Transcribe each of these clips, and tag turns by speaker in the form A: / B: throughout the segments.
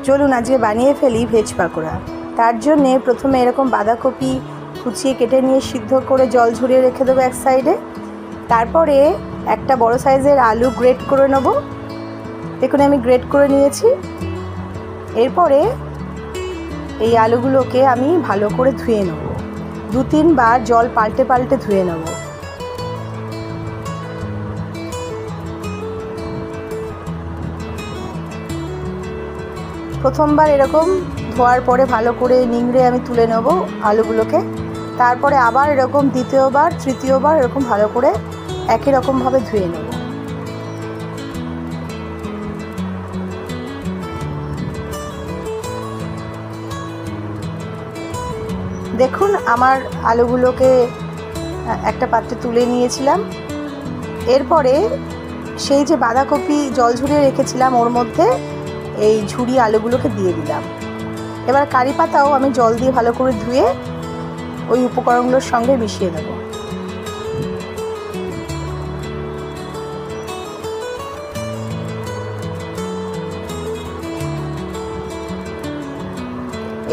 A: চলুন আজকে বানিয়ে ফেলি ভেজ পাকোড়া। তার জন্যে প্রথমে এরকম বাঁধাকপি কুচিয়ে কেটে নিয়ে সিদ্ধ করে জল ঝরিয়ে রেখে দেবো এক সাইডে। তারপরে একটা বড় সাইজের আলু গ্রেট করে নেব। দেখুন আমি গ্রেট করে নিয়েছি। এরপরে এই আলুগুলোকে আমি ভালো করে ধুয়ে নেব, 2-3 বার জল পাল্টে পাল্টে ধুয়ে নেব। প্রথমবার এরকম ধোয়ার পরে ভালো করে নিংড়ে আমি তুলে নেব আলুগুলোকে। তারপরে আবার এরকম দ্বিতীয়বার তৃতীয়বার এরকম ভালো করে একই রকমভাবে ধুয়ে নেব। দেখুন আমার আলুগুলোকে একটা পাত্রে তুলে নিয়েছিলাম। এরপরে সেই যে বাঁধাকপি জল ঝরিয়ে রেখেছিলাম ওর মধ্যে এই ঝুরি আলুগুলোকে দিয়ে দিলাম। এবার কারি পাতাও আমি জল দিয়ে ভালো করে ধুয়ে ওই উপকরণগুলোর সঙ্গে মিশিয়ে দেব।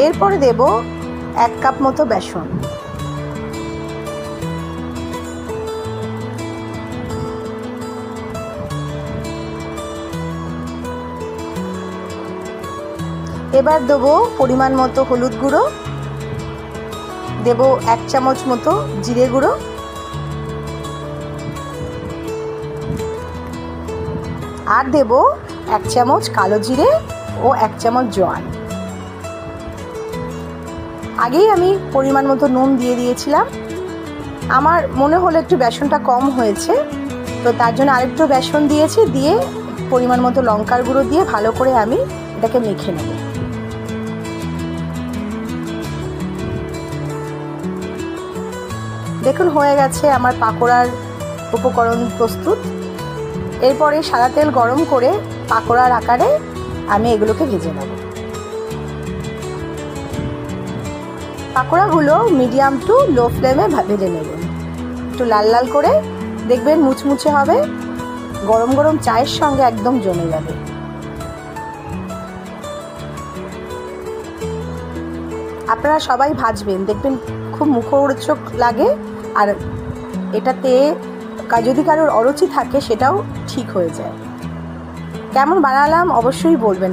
A: এরপরে দেব 1 কাপ মতো বেসন। এবার দেবো পরিমাণ মতো হলুদ গুঁড়ো, দেব 1 চামচ মতো জিরে গুঁড়ো, আর দেব 1 চামচ কালো জিরে ও 1 চামচ জোয়ান। আগেই আমি পরিমাণ মতো নুন দিয়ে দিয়েছিলাম। আমার মনে হলো একটু বেসনটা কম হয়েছে, তো তার জন্য আরেকটু বেসন দিয়েছি, দিয়ে পরিমাণ মতো লঙ্কার গুঁড়ো দিয়ে ভালো করে আমি এটাকে মেখে নেব। দেখুন হয়ে গেছে আমার পাকোড়ার উপকরণ প্রস্তুত। এরপরে সাদা তেল গরম করে পাকোড়ার আকারে আমি এগুলোকে ভেজে নেব। পাকোড়াগুলো মিডিয়াম টু লো ফ্লেমে ভেজে নেবেন, একটু লাল লাল করে, দেখবেন মুচমুচে হবে, গরম গরম চায়ের সঙ্গে একদম জমে যাবে। আপনারা সবাই ভাজবেন, দেখবেন খুব মুখরোচক লাগে। আর এটাতে যদি কারোর অরুচি থাকে সেটাও ঠিক হয়ে যায়। কেমন বানালাম অবশ্যই বলবেন।